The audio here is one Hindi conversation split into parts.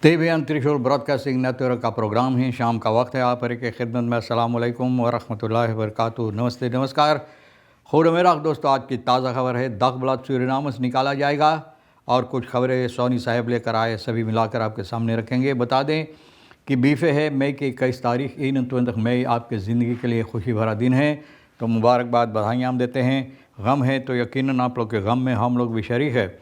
TVN त्रिशूल ब्रॉडकास्टिंग नेटवर्क का प्रोग्राम है। शाम का वक्त है। आप हर की खिदमत में अस्सलाम वालेकुम व रहमतुल्लाहि व बरकातुहू। नमस्ते, नमस्कार। खुद मेरा दोस्तों, आज की ताज़ा खबर है। 10 ब्लॉक सूरीनाम से निकाला जाएगा और कुछ खबरें सोनी साहब लेकर आए, सभी मिलाकर आपके सामने रखेंगे। बता दें कि बीफे है मई की 21 तारीख 29 मई आपकी ज़िंदगी के लिए खुशी भरा दिन है, तो मुबारकबाद, बधाइयाँ हम देते हैं। गम है तो यकीनन आप लोग के गम में हम लोग भी शरीक है।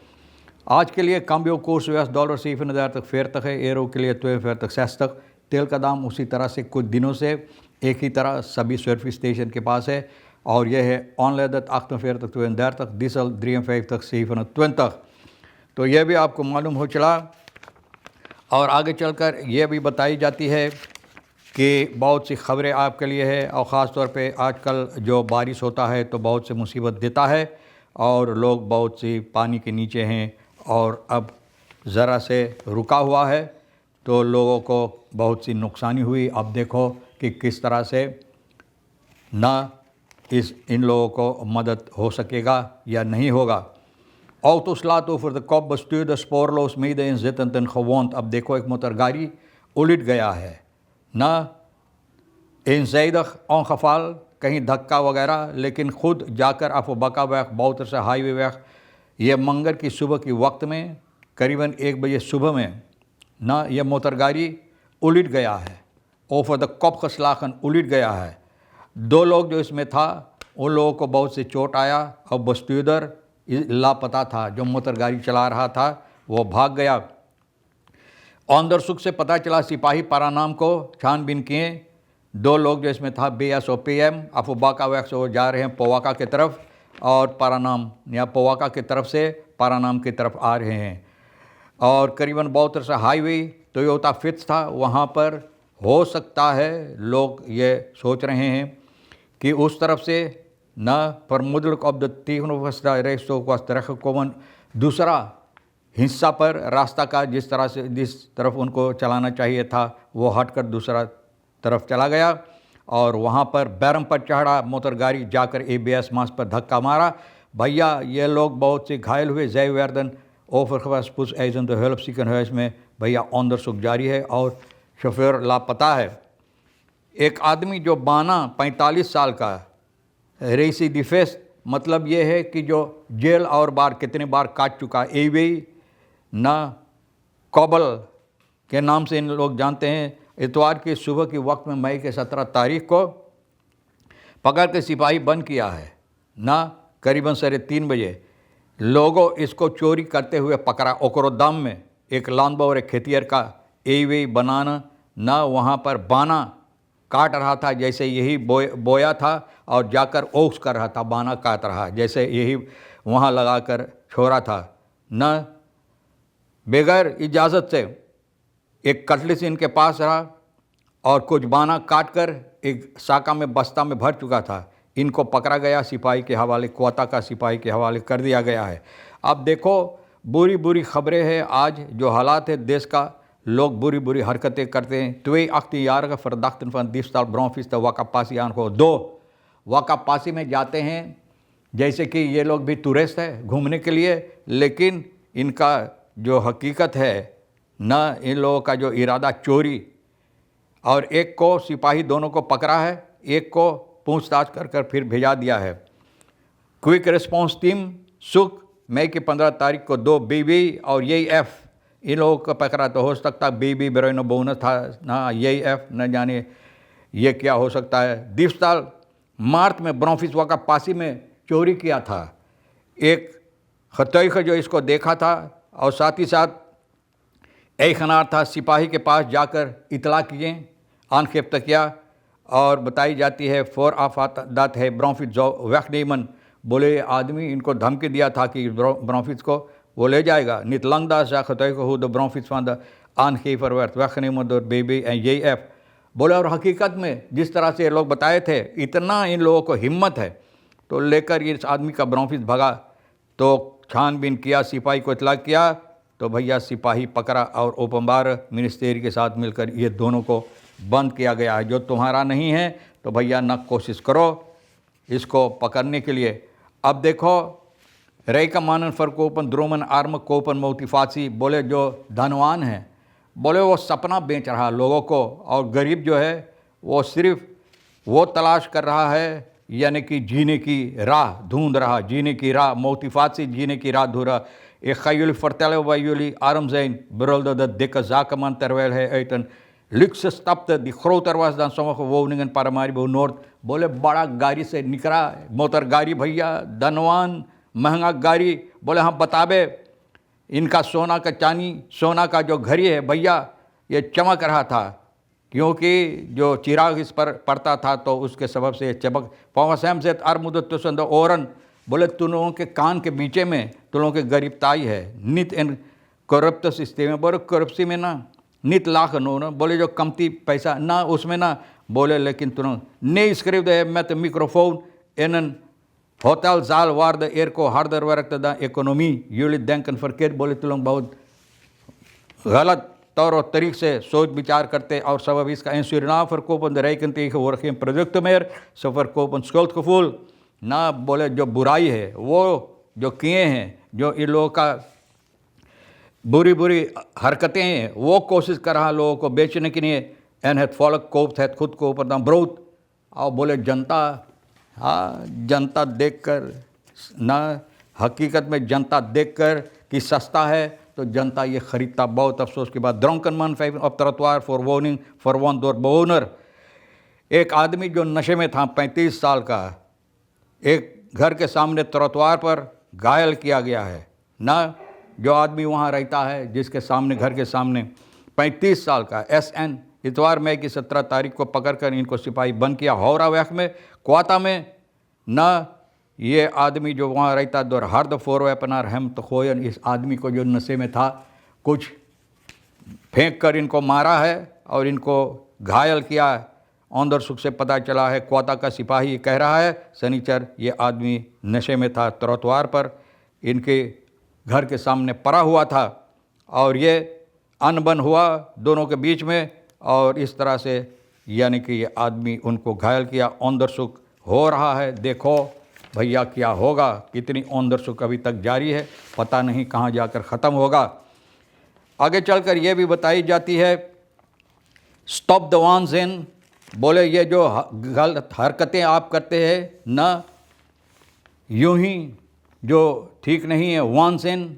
आज के लिए कम्बियो कोर्स $, $7 तक फेयर तक है। एरो के लिए $12 तक सेस तक। तेल का दाम उसी तरह से कुछ दिनों से एक ही तरह सभी सर्विस स्टेशन के पास है, और यह है ऑनलेदत $8 तक $2 तक, डीजल $3 तक $7 तक। तो यह भी आपको मालूम हो चला। और आगे चलकर यह भी बताई जाती है कि बहुत सी खबरें आपके लिए है, और ख़ास तौर पे आजकल जो बारिश होता है तो बहुत से मुसीबत देता है, और लोग बहुत सी पानी के नीचे हैं, और अब ज़रा से रुका हुआ है तो लोगों को बहुत सी नुकसानी हुई। अब देखो कि किस तरह से ना इन लोगों को मदद हो सकेगा या नहीं होगा। Auto's laat over de kop bestuurder spoorloos midden in zittend en gewond। अब देखो एक मोटरगाड़ी उलट गया है, ना eenzijdig ongeval, कहीं धक्का वगैरह, लेकिन खुद जाकर अफबका वेग बहुत से हाईवे वेग ये मंगल की सुबह की वक्त में करीबन 1 बजे सुबह में ना यह मोटरगाड़ी उलट गया है। ओवर द कॉप खसलाखन उलट गया है। 2 लोग जो इसमें था उन लोगों को बहुत से चोट आया, और बस्तूदर लापता था। जो मोटरगाड़ी चला रहा था वो भाग गया। औंदर सुख से पता चला सिपाही पारानाम को छानबीन किए। 2 लोग जो इसमें था BSOPM अफुबाका वैक्स वो जा रहे हैं पोवाका की तरफ, और पारानाम या पोवाका की तरफ से पारानाम की तरफ आ रहे हैं। और करीबन बहुत सा हाईवे टोयोटा फिट्स था, वहाँ पर हो सकता है लोग ये सोच रहे हैं कि उस तरफ से न vermoedelijk op de tegenovergestelde rechtstrook दूसरा हिस्सा पर रास्ता का जिस तरफ उनको चलाना चाहिए था वो हटकर दूसरा तरफ चला गया, और वहाँ पर बैरम पर चढ़ा मोटरगाड़ी, जाकर ABS मास पर धक्का मारा। भैया ये लोग बहुत से घायल हुए। zij werden overgebracht spoedeisende hulp ziekenhuis में। भैया onderzoek जारी है, और शोफर लापता है। एक आदमी जो 45 साल का रेसिडिफिस्ट, मतलब ये है कि जो जेल और बार कितने बार काट चुका, एवी ना कौबल के नाम से इन लोग जानते हैं। इतवार की सुबह के वक्त में मई के 17 तारीख को पकड़ के सिपाही बंद किया है ना, करीबन 3:30 बजे लोगों इसको चोरी करते हुए पकड़ा। ओकरोदाम में एक लानबा और एक खेतियर का एवी बनाना ना, वहाँ पर बाना काट रहा था जैसे यही बोया था, और जाकर ओक्स कर रहा था, बाना काट रहा जैसे यही वहाँ लगाकर छोड़ा था न। बगैर इजाज़त से एक कटलिस इनके पास रहा, और कुछ बाना काट कर एक साका में बस्ता में भर चुका था। इनको पकड़ा गया, सिपाही के हवाले, कोता का सिपाही के हवाले कर दिया गया है। अब देखो बुरी बुरी खबरें हैं। आज जो हालात है देश का, लोग बुरी बुरी हरकतें करते हैं। 2-18-jarige verdachten van diefstal bronfiets de Wakapassy aangehouden। 2 वाकापासी में जाते हैं, जैसे कि ये लोग भी टूरिस्ट है घूमने के लिए, लेकिन इनका जो हकीकत है ना, इन लोगों का जो इरादा चोरी, और एक को सिपाही दोनों को पकड़ा है, एक को पूछताछ कर कर फिर भेजा दिया है। क्विक रिस्पांस टीम सुख मई की 15 तारीख को 2 BB और AF इन लोगों को पकड़ा। तो हो सकता BB बेरोनो बोनस था ना, AF न जाने ये क्या हो सकता है। दिफ्ताल मार्च में ब्रोफिस वाकापासी में चोरी किया था। एक खतैख जो इसको देखा था, और साथ ही साथ एखनार था, सिपाही के पास जाकर इतला किए, आनखेप तक किया, और बताई जाती है फोर आफात है ब्रोफिस जो वैकनेमन बोले आदमी इनको धमकी दिया था कि ब्रोफिस को वो ले जाएगा। नित लंगदास जा खतैख हो the ब्रोफिस van de aangever werd weggenomen door BB en JF बोले। और हकीकत में जिस तरह से ये लोग बताए थे, इतना इन लोगों को हिम्मत है, तो लेकर ये इस आदमी का ब्रोफिस भगा। तो छानबीन किया, सिपाही को इतला किया, तो भैया सिपाही पकड़ा, और ओपनबार मिनिस्ट्री के साथ मिलकर ये दोनों को बंद किया गया है। जो तुम्हारा नहीं है तो भैया न कोशिश करो इसको पकड़ने के लिए। अब देखो रई का मानन फर कोपन द्रोमन आर्म कोपन मोतिफासी बोले जो धनवान हैं बोले वो सपना बेच रहा लोगों को, और गरीब जो है वो सिर्फ वो तलाश कर रहा है, यानी कि जीने की राह ढूंढ रहा, जीने की राह, मोटिफात से जीने की राह ढूंढ रहा। एक खयुल फर्तले वायुली आरम जैन बरल द दिक जाकमान तरवेल है ऐतन लिक्स तप्त दी खरोतर वास दान समख वो निगन पारमारी बहु नोर्थ। बोले बड़ा गाड़ी से निकला, मोटर गाड़ी भैया, धनवान, महंगा गाड़ी। बोले हम बताबे इनका सोना का चांदी, सोना का जो घड़ी है भैया, ये चमक रहा था, क्योंकि जो चिराग इस पर पड़ता था तो उसके सबब से चमक पवसम से अरमुदत तुसंद औरन। बोले तुम लोगों के कान के बीचे में तुम लोगों के गरीबताई है, नित इन करप्ट सिस्टम में। बोले करप्सी में ना नित लाख नो ना, बोले जो कमती पैसा ना उसमें ना। बोले लेकिन तुम ने स्क्रिप्ट है मैं तो मिक्रोफोन इन होटल जाल वार द एयर को हार्दर वर्क द इकोनॉमी यूली denken verkeerd। बोले तुम लोग बहुत गलत तौर और तरीक़ से सोच विचार करते, और सबब इसका en Suriname verkopen de rijken tegenwoordig geen producten meer, ze verkopen schuldgevoel ना। बोले जो बुराई है वो जो किए हैं, जो इन लोगों का बुरी बुरी हरकतें हैं, वो कोशिश कर रहा लोगों को बेचने के लिए। एन है फॉलक कोप्त है खुद को ऊपर ब्रोत। और बोले जनता, हाँ जनता देखकर ना, हकीकत में जनता देखकर कि सस्ता है तो जनता ये खरीदता। बहुत अफसोस की बात। ड्रंकन मन फाइव ऑफ तरतवार फॉर वॉर्निंग फॉर वन डोर बोनर। एक आदमी जो नशे में था 35 साल का, एक घर के सामने तरतवार पर घायल किया गया है ना। जो आदमी वहाँ रहता है जिसके सामने, घर के सामने, 35 साल का SN, इतवार मई की 17 तारीख को पकड़कर इनको सिपाही बंद किया हौरा वैख में, क्वाता में ना। ये आदमी जो वहाँ रहता दौर हर द फोर वेपनार हम तो खोयन, इस आदमी को जो नशे में था कुछ फेंक कर इनको मारा है और इनको घायल किया है। औंदर सुख से पता चला है, क्वाता का सिपाही कह रहा है शनिचर ये आदमी नशे में था, तरतवार पर इनके घर के सामने पड़ा हुआ था, और ये अनबन हुआ दोनों के बीच में, और इस तरह से यानी कि ये आदमी उनको घायल किया। औंदर सुख हो रहा है, देखो भैया क्या होगा। कितनी औंदर सुख अभी तक जारी है, पता नहीं कहाँ जाकर ख़त्म होगा। आगे चलकर ये भी बताई जाती है स्टॉप द वांस इन। बोले ये जो गलत हरकतें आप करते हैं ना, यूं ही जो ठीक नहीं है, वांस इन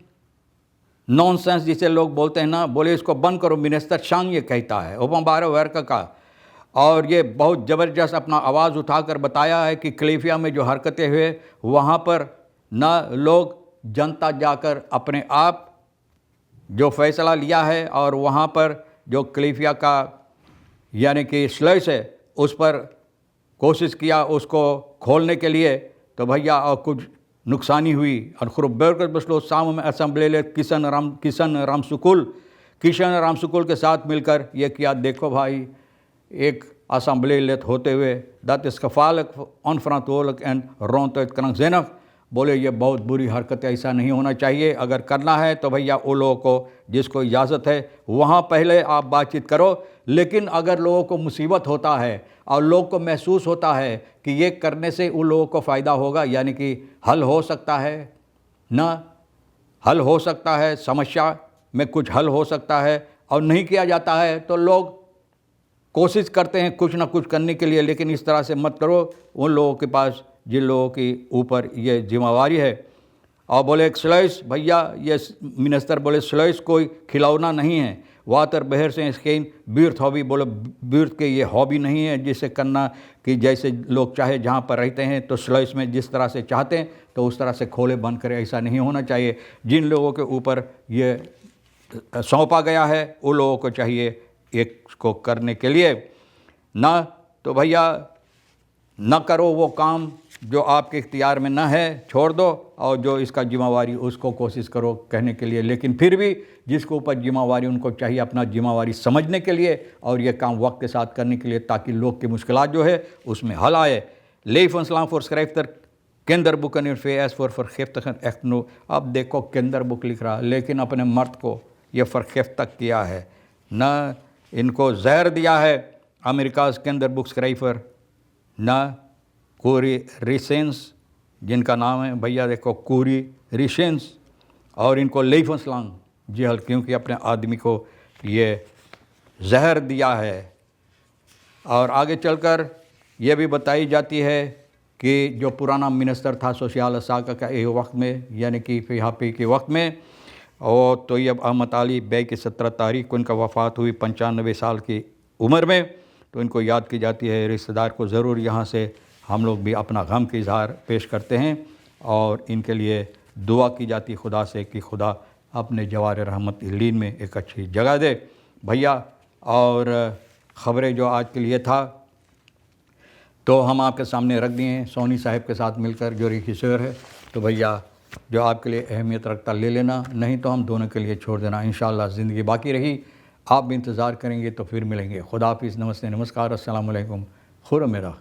नॉनसेंस जिसे लोग बोलते हैं ना, बोले इसको बंद करो। मिनिस्टर शांग ये कहता है ओपम 12 वर्क का, और ये बहुत ज़बरदस्त अपना आवाज़ उठाकर बताया है कि क्लिफिया में जो हरकतें हुए वहाँ पर ना लोग, जनता जाकर अपने आप जो फैसला लिया है, और वहाँ पर जो क्लिफिया का यानी कि स्लैश है उस पर कोशिश किया उसको खोलने के लिए, तो भैया और कुछ नुकसानी हुई। और खुरबरकर बसलो शाम में असम्बली ले किशन राम सुकुल के साथ मिलकर ये किया। देखो भाई, एक असम्बली लेत होते हुए दत स्कफालक ऑनफ्रांतोलक एंड रोंत जेनफ। बोले ये बहुत बुरी हरकत है, ऐसा नहीं होना चाहिए। अगर करना है तो भैया वो लोगों को जिसको इजाज़त है वहाँ पहले आप बातचीत करो, लेकिन अगर लोगों को मुसीबत होता है और लोग को महसूस होता है कि ये करने से उन लोगों को फ़ायदा होगा, यानी कि हल हो सकता है ना, हल हो सकता है, समस्या में कुछ हल हो सकता है, और नहीं किया जाता है तो लोग कोशिश करते हैं कुछ ना कुछ करने के लिए। लेकिन इस तरह से मत करो उन लोगों के पास जिन लोगों के ऊपर ये जिम्मेवारी है। और बोले एक स्लैश भैया, ये मिनिस्टर बोले स्लैश कोई खिलौना नहीं है, वातर बहर से इसके बीर्थ हॉबी। बोले बीर्थ के ये हॉबी नहीं है जिसे करना कि जैसे लोग चाहे जहाँ पर रहते हैं तो स्लैश में जिस तरह से चाहते हैं तो उस तरह से खोले बंद करें, ऐसा नहीं होना चाहिए। जिन लोगों के ऊपर ये सौंपा गया है उन लोगों को चाहिए एक को करने के लिए ना। तो भैया न करो वो काम जो आपके इख्तियार में न है, छोड़ दो, और जो इसका जिम्मेवारी उसको कोशिश करो कहने के लिए। लेकिन फिर भी जिसको ऊपर जिम्मेवारी उनको चाहिए अपना जिम्मेवारी समझने के लिए और ये काम वक्त के साथ करने के लिए, ताकि लोग की मुश्किलात जो है उसमें हल आए। लेफ इस्लाम फॉर स्क्राइफ्तर केंदर बुक एस फॉर एक्नो। अब देखो केंदर बुक लिख रहा, लेकिन अपने मर्द को ये फरखेफ तक किया है न, इनको जहर दिया है अमेरिका के अंदर बुक स्क्राइफर ना, कोरी रिसेंस जिनका नाम है भैया, देखो कोरी रिसेंस, और इनको लेफसलांग जी हल, क्योंकि अपने आदमी को ये जहर दिया है। और आगे चलकर यह भी बताई जाती है कि जो पुराना मिनिस्टर था सोशियाल साका का एक वक्त में, यानी कि PHP के वक्त में, और तोयब अहमद अली बे की 17 तारीख को इनका वफ़ात हुई 95 साल की उम्र में। तो इनको याद की जाती है। रिश्तेदार को ज़रूर यहाँ से हम लोग भी अपना गम का इज़हार पेश करते हैं और इनके लिए दुआ की जाती खुदा से कि खुदा अपने जवार रहमत इल्लीन में एक अच्छी जगह दे। भैया, और ख़बरें जो आज के लिए था तो हम आपके सामने रख दिए हैं सोनी साहब के साथ मिलकर, जो रिखीसर है। तो भैया जो आपके लिए अहमियत रखता ले लेना, नहीं तो हम दोनों के लिए छोड़ देना। इंशाअल्लाह ज़िंदगी बाकी रही, आप भी इंतज़ार करेंगे तो फिर मिलेंगे। खुदा हाफिज़, नमस्ते, नमस्कार, अस्सलाम वालेकुम, खुदा मेरा।